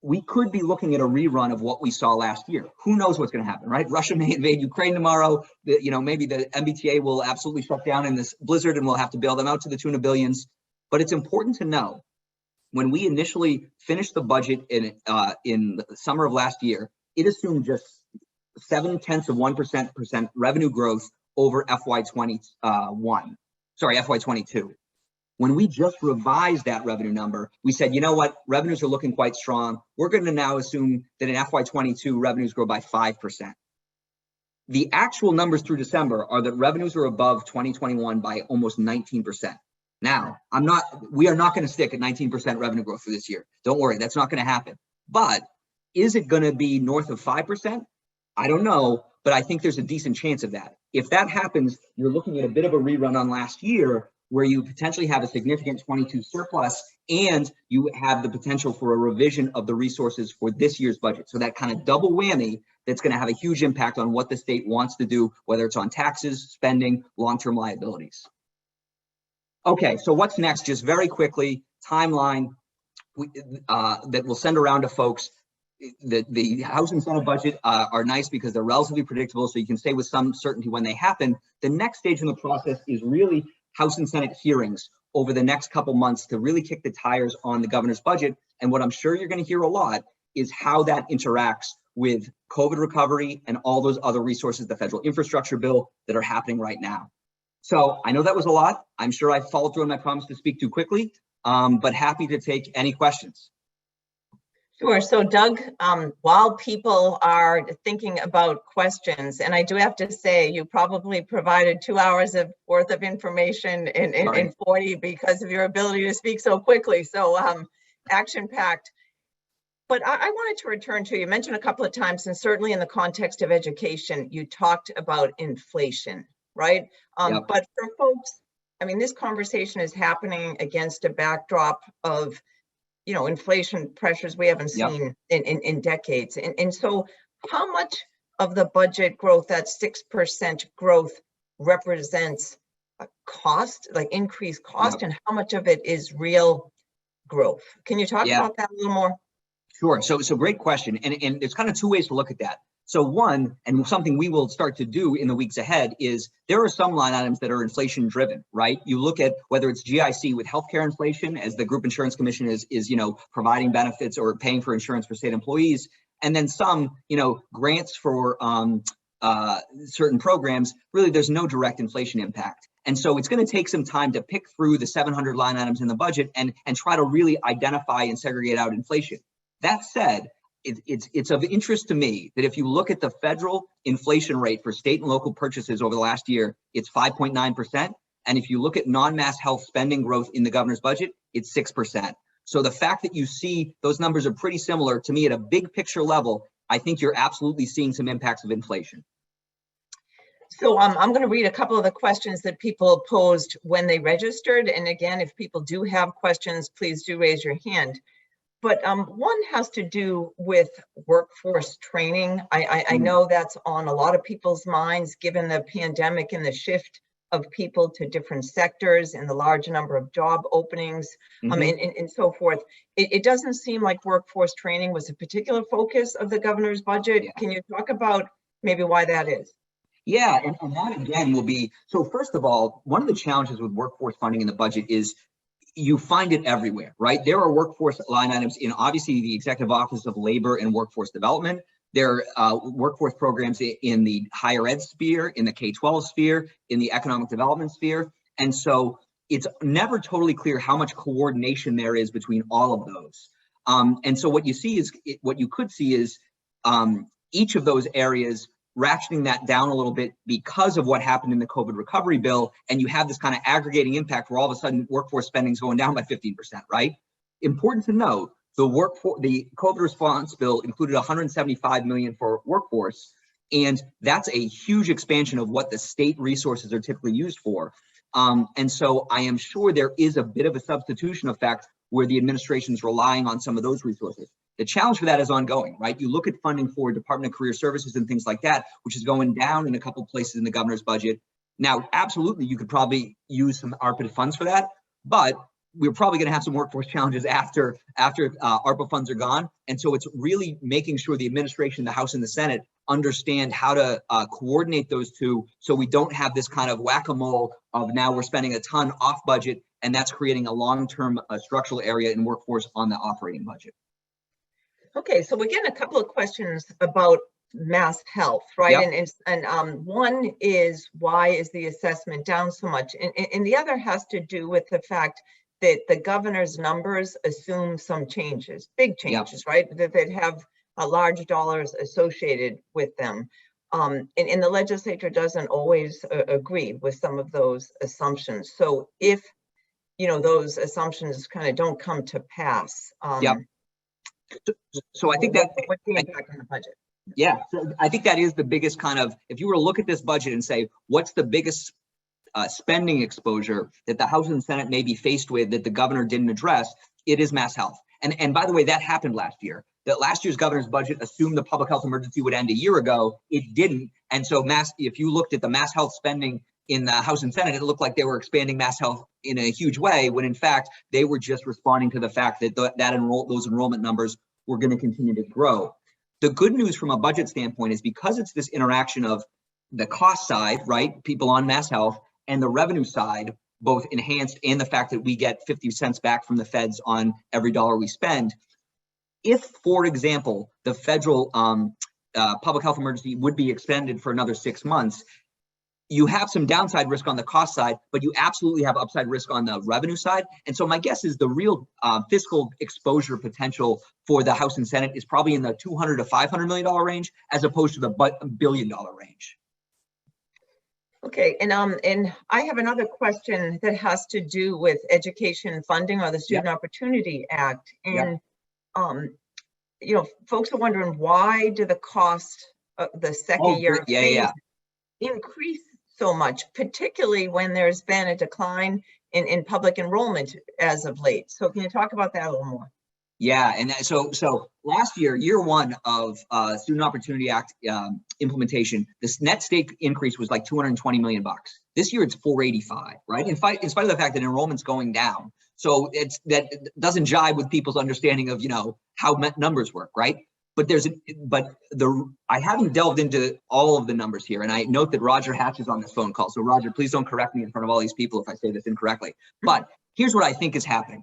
We could be looking at a rerun of what we saw last year. Who knows what's going to happen, right? Russia may invade Ukraine tomorrow. Maybe the MBTA will absolutely shut down in this blizzard and we'll have to bail them out to the tune of billions. But it's important to know, when we initially finished the budget in the summer of last year, it assumed just 0.7% revenue growth over FY22. When we just revised that revenue number, we said, you know what, revenues are looking quite strong. We're going to now assume that in FY22, revenues grow by 5%. The actual numbers through December are that revenues are above 2021 by almost 19%. Now, we are not going to stick at 19% revenue growth for this year. Don't worry, that's not going to happen. But is it going to be north of 5%? I don't know, but I think there's a decent chance of that. If that happens, you're looking at a bit of a rerun on last year, where you potentially have a significant 22 surplus and you have the potential for a revision of the resources for this year's budget. So that kind of double whammy that's going to have a huge impact on what the state wants to do, whether it's on taxes, spending, long-term liabilities. Okay, so what's next? Just very quickly, timeline that we'll send around to folks. The House and Senate budget are nice because they're relatively predictable, so you can say with some certainty when they happen. The next stage in the process is really House and Senate hearings over the next couple months to really kick the tires on the governor's budget. And what I'm sure you're going to hear a lot is how that interacts with COVID recovery and all those other resources, the federal infrastructure bill, that are happening right now. So I know that was a lot. I'm sure I followed through on my promise to speak too quickly, but happy to take any questions. Sure. So Doug, while people are thinking about questions, and I do have to say, you probably provided 2 hours worth of information in 40 because of your ability to speak so quickly. So action-packed. But I wanted to return to, you mentioned a couple of times, and certainly in the context of education, you talked about inflation, right? Yep. But for folks, I mean, this conversation is happening against a backdrop of inflation pressures we haven't seen in decades. And so how much of the budget growth, that 6% growth, represents a cost, like increased cost, and how much of it is real growth? Can you talk about that a little more? Sure. So great question. And there's kind of 2 ways to look at that. So one, and something we will start to do in the weeks ahead, is there are some line items that are inflation driven, right? You look at whether it's GIC with healthcare inflation, as the Group Insurance Commission is providing benefits or paying for insurance for state employees, and then some grants for certain programs. Really, there's no direct inflation impact. And so it's going to take some time to pick through the 700 line items in the budget and try to really identify and segregate out inflation. That said, it's of interest to me that if you look at the federal inflation rate for state and local purchases over the last year, it's 5.9%. And if you look at non-mass health spending growth in the governor's budget, it's 6%. So the fact that you see those numbers are pretty similar, to me, at a big picture level, I think you're absolutely seeing some impacts of inflation. So I'm going to read a couple of the questions that people posed when they registered. And again, if people do have questions, please do raise your hand. But one has to do with workforce training. I know that's on a lot of people's minds, given the pandemic and the shift of people to different sectors and the large number of job openings, and so forth, it doesn't seem like workforce training was a particular focus of the governor's budget. Yeah. Can you talk about maybe why that is? Yeah, and that again will be, so first of all, one of the challenges with workforce funding in the budget is you find it everywhere, right? There are workforce line items in obviously the Executive Office of Labor and Workforce Development. There are workforce programs in the higher ed sphere, in the K-12 sphere, in the economic development sphere. And so it's never totally clear how much coordination there is between all of those. And so what you see is, what you could see is each of those areas ratcheting that down a little bit because of what happened in the COVID recovery bill. And you have this kind of aggregating impact where all of a sudden workforce spending is going down by 15%, right? Important to note, the COVID response bill included $175 million for workforce, and that's a huge expansion of what the state resources are typically used for. And so I am sure there is a bit of a substitution effect where the administration is relying on some of those resources. The challenge for that is ongoing, right? You look at funding for Department of Career Services and things like that, which is going down in a couple of places in the governor's budget. Now, absolutely, you could probably use some ARPA funds for that, but we're probably going to have some workforce challenges after ARPA funds are gone. And so it's really making sure the administration, the House and the Senate understand how to coordinate those two, so we don't have this kind of whack-a-mole of now we're spending a ton off budget, and that's creating a long-term structural area in workforce on the operating budget. Okay, so we're getting a couple of questions about Mass Health, right? Yep. And one is, why is the assessment down so much? And the other has to do with the fact that the governor's numbers assume some changes, big changes, yep, right? That have large dollars associated with them. And the legislature doesn't always agree with some of those assumptions. So if, those assumptions kind of don't come to pass, yep. So I think that what's the impact on the budget? Yeah, so I think that is the biggest kind of, if you were to look at this budget and say, what's the biggest spending exposure that the House and Senate may be faced with that the governor didn't address, it is Mass Health. And by the way, that happened last year. That last year's governor's budget assumed the public health emergency would end a year ago. It didn't. And so if you looked at the Mass Health spending in the House and Senate, it looked like they were expanding Mass Health in a huge way, when in fact, they were just responding to the fact that those enrollment numbers were going to continue to grow. The good news from a budget standpoint is because it's this interaction of the cost side, right, people on Mass Health, and the revenue side, both enhanced, and the fact that we get 50 cents back from the feds on every dollar we spend. If, for example, the federal public health emergency would be extended for another 6 months, you have some downside risk on the cost side, but you absolutely have upside risk on the revenue side. And so my guess is the real fiscal exposure potential for the House and Senate is probably in the $200 to $500 million range, as opposed to the $1 billion range. Okay, and I have another question that has to do with education funding, or the Student Opportunity Act. And folks are wondering, why do the cost of the second year increase so much, particularly when there's been a decline in public enrollment as of late? So can you talk about that a little more? Yeah, and so last year, year one of Student Opportunity Act implementation, this net state increase was like $220 million. This year it's 485, right? In spite of the fact that enrollment's going down. So that doesn't jive with people's understanding of how numbers work, right? But I haven't delved into all of the numbers here, and I note that Roger Hatch is on this phone call. So Roger, please don't correct me in front of all these people if I say this incorrectly. But here's what I think is happening.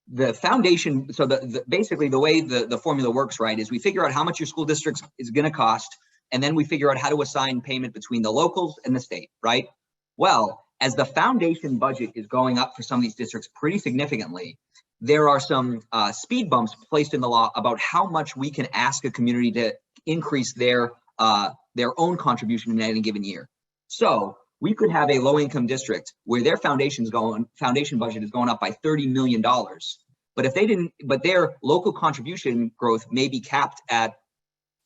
The foundation, so basically the way the formula works, right, is we figure out how much your school district is going to cost, and then we figure out how to assign payment between the locals and the state, right? Well, as the foundation budget is going up for some of these districts pretty significantly, there are some speed bumps placed in the law about how much we can ask a community to increase their own contribution in any given year. So we could have a low-income district where their foundation budget is going up by $30 million, but their local contribution growth may be capped at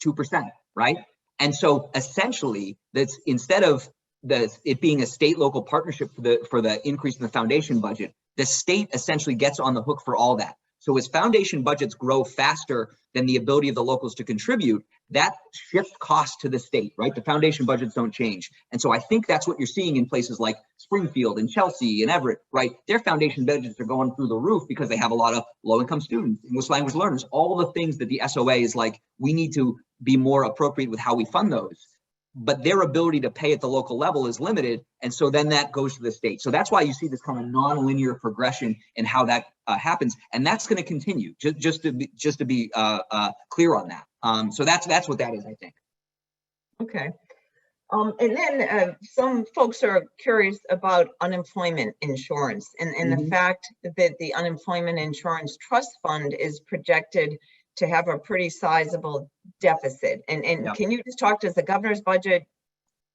2%, right? And so essentially, that's instead of it being a state-local partnership for the increase in the foundation budget, the state essentially gets on the hook for all that. So as foundation budgets grow faster than the ability of the locals to contribute, that shifts costs to the state, right? The foundation budgets don't change. And so I think that's what you're seeing in places like Springfield and Chelsea and Everett, right? Their foundation budgets are going through the roof because they have a lot of low-income students, English language learners, all the things that the SOA is like, we need to be more appropriate with how we fund those. But their ability to pay at the local level is limited. And so then that goes to the state. So that's why you see this kind of non-linear progression in how that happens. And that's going to continue, just to be clear on that. So that's what that is, I think. Okay. And then some folks are curious about unemployment insurance and the fact that the unemployment insurance trust fund is projected to have a pretty sizable deficit. And can you just talk, does the governor's budget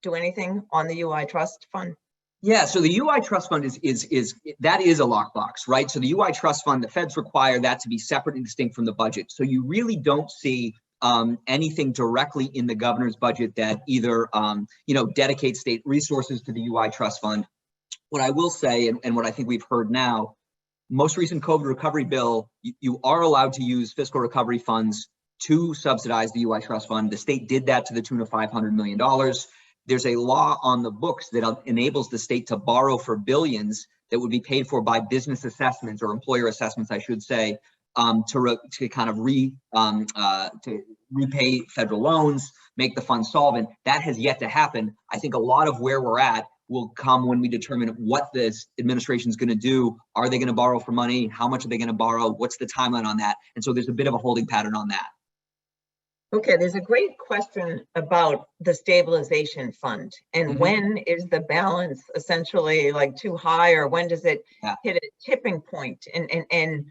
do anything on the UI trust fund? Yeah, so the UI trust fund is a lockbox, right? So the UI trust fund, the feds require that to be separate and distinct from the budget. So you really don't see anything directly in the governor's budget that either dedicates state resources to the UI trust fund. What I will say, and what I think we've heard now, most recent COVID recovery bill, you are allowed to use fiscal recovery funds to subsidize the UI trust fund. The state did that to the tune of $500 million. There's a law on the books that enables the state to borrow for billions that would be paid for by business assessments or employer assessments, I should say, to kind of to repay federal loans, make the fund solvent. That has yet to happen. I think a lot of where we're at will come when we determine what this administration is going to do. Are they going to borrow for money? How much are they going to borrow? What's the timeline on that? And so there's a bit of a holding pattern on that. Okay, there's a great question about the stabilization fund and when is the balance essentially like too high, or when does it hit a tipping point? And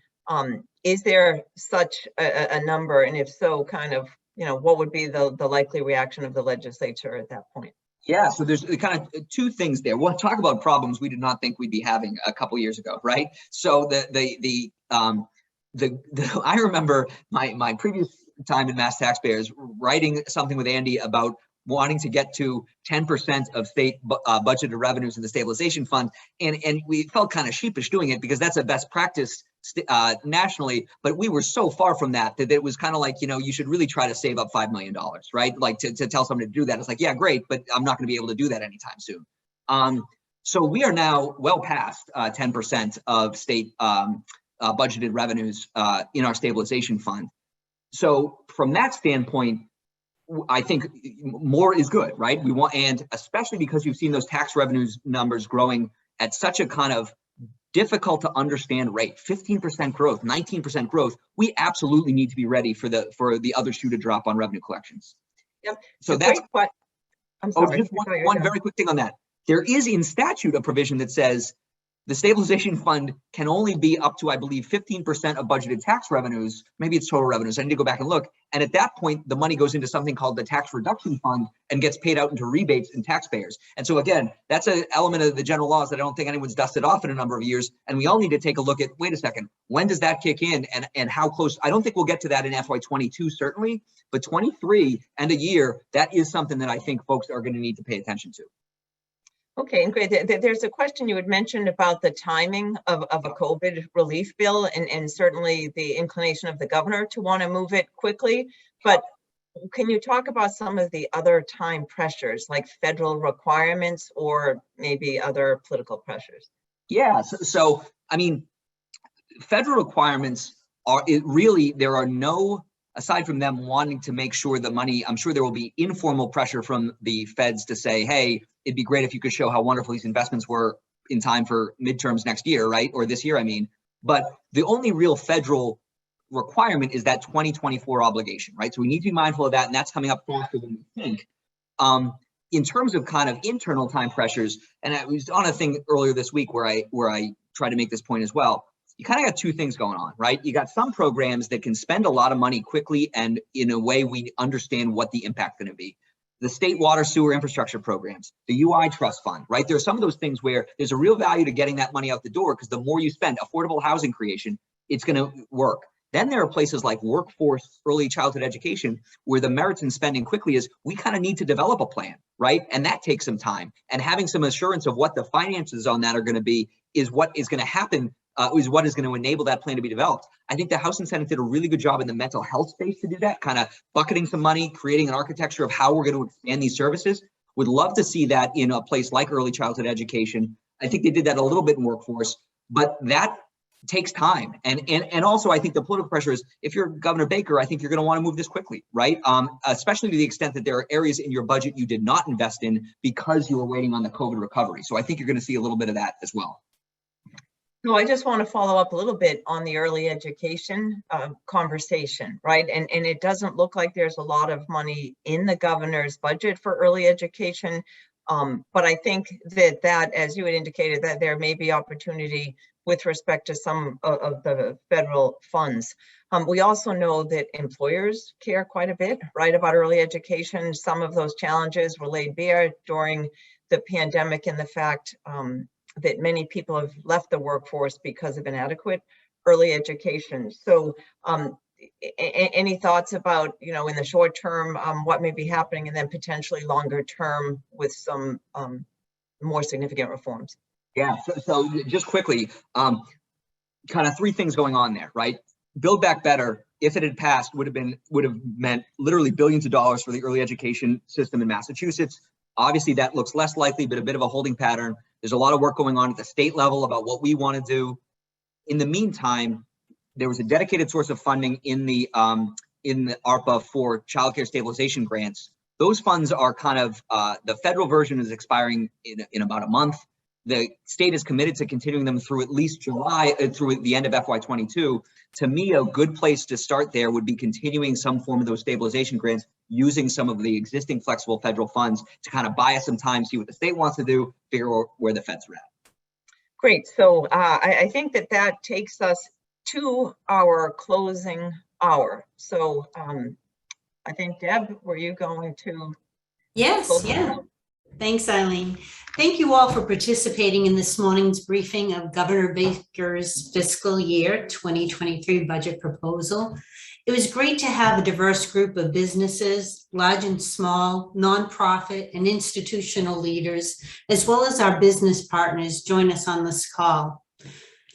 is there such a number? And if so, kind of, what would be the likely reaction of the legislature at that point? Yeah, so there's kind of two things there. We'll talk about problems we did not think we'd be having a couple years ago, right? So I remember my previous time in Mass Taxpayers writing something with Andy about wanting to get to 10% of state budgeted revenues in the stabilization fund, and we felt kind of sheepish doing it because that's a best practice nationally, but we were so far from that it was kind of like, you should really try to save up $5 million, right? Like to tell somebody to do that. It's like, yeah, great, but I'm not going to be able to do that anytime soon. So we are now well past 10% of state budgeted revenues in our stabilization fund. So from that standpoint, I think more is good, right? We want, and especially because you've seen those tax revenues numbers growing at such a kind of difficult to understand rate, 15% growth, 19% growth. We absolutely need to be ready for the other shoe to drop on revenue collections. Yep. So that's what I'm sorry. Just one very quick thing on that. There is in statute a provision that says the stabilization fund can only be up to, I believe, 15% of budgeted tax revenues. Maybe it's total revenues. I need to go back and look. And at that point, the money goes into something called the tax reduction fund and gets paid out into rebates and taxpayers. And so again, that's an element of the general laws that I don't think anyone's dusted off in a number of years. And we all need to take a look at, wait a second, when does that kick in and how close? I don't think we'll get to that in FY22, certainly, but 23 and a year, that is something that I think folks are going to need to pay attention to. Okay, and great. There's a question you had mentioned about the timing of a COVID relief bill and certainly the inclination of the governor to want to move it quickly. But can you talk about some of the other time pressures like federal requirements or maybe other political pressures? Yeah, so I mean, federal requirements there are no, aside from them wanting to make sure the money, I'm sure there will be informal pressure from the feds to say, hey, it'd be great if you could show how wonderful these investments were in time for midterms next year, right? Or this year, I mean. But the only real federal requirement is that 2024 obligation, right? So we need to be mindful of that, and that's coming up faster than we think. In terms of kind of internal time pressures, and I was on a thing earlier this week where I tried to make this point as well. You kind of got two things going on, right? You got some programs that can spend a lot of money quickly and in a way we understand what the impact is going to be. The state water sewer infrastructure programs, the UI trust fund, right? There are some of those things where there's a real value to getting that money out the door because the more you spend, affordable housing creation, it's going to work. Then there are places like workforce, early childhood education, where the merits in spending quickly is we kind of need to develop a plan, right? And that takes some time. And having some assurance of what the finances on that are going to be is what is going to happen is what is going to enable that plan to be developed. I think the House and Senate did a really good job in the mental health space to do that, kind of bucketing some money, creating an architecture of how we're going to expand these services. Would love to see that in a place like early childhood education. I think they did that a little bit in workforce, but that takes time. And also, I think the political pressure is, if you're Governor Baker, I think you're going to want to move this quickly, right? Especially to the extent that there are areas in your budget you did not invest in because you were waiting on the COVID recovery. So I think you're going to see a little bit of that as well. No, I just want to follow up a little bit on the early education conversation, right? And it doesn't look like there's a lot of money in the governor's budget for early education. But I think that, as you had indicated, that there may be opportunity with respect to some of the federal funds. We also know that employers care quite a bit, right, about early education. Some of those challenges were laid bare during the pandemic, and the fact that many people have left the workforce because of inadequate early education. So any thoughts about, in the short term, what may be happening, and then potentially longer term with some more significant reforms? Yeah, so just quickly, kind of three things going on there, right? Build Back Better, if it had passed, would have meant literally billions of dollars for the early education system in Massachusetts. Obviously, that looks less likely, but a bit of a holding pattern. There's a lot of work going on at the state level about what we want to do. In the meantime, there was a dedicated source of funding in the ARPA for childcare stabilization grants. Those funds are kind of, the federal version is expiring in about a month. The state is committed to continuing them through at least July, through the end of FY22. To me, a good place to start there would be continuing some form of those stabilization grants, using some of the existing flexible federal funds to kind of buy us some time, see what the state wants to do, figure out where the feds are at. Great. So I think that takes us to our closing hour. So I think, Deb, were you going to? Yes, yeah. Thanks, Eileen. Thank you all for participating in this morning's briefing of Governor Baker's fiscal year 2023 budget proposal. It was great to have a diverse group of businesses, large and small, nonprofit and institutional leaders, as well as our business partners, join us on this call.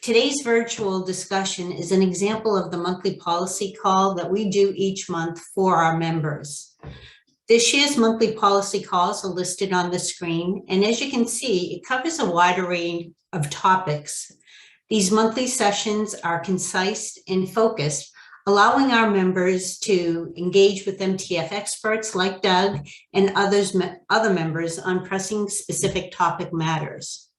Today's virtual discussion is an example of the monthly policy call that we do each month for our members. This year's monthly policy calls are listed on the screen, and as you can see, it covers a wider range of topics. These monthly sessions are concise and focused, allowing our members to engage with MTF experts like Doug and other members on pressing specific topic matters.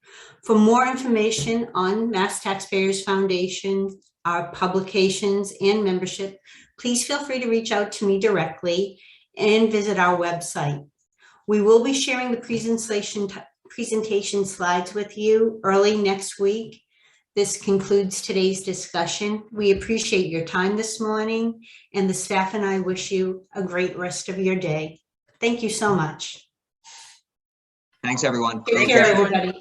For more information on Mass Taxpayers Foundation, our publications and membership, please feel free to reach out to me directly and visit our website. We will be sharing the presentation slides with you early next week. This concludes today's discussion. We appreciate your time this morning, and the staff and I wish you a great rest of your day. Thank you so much. Thanks, everyone. Take care, everybody.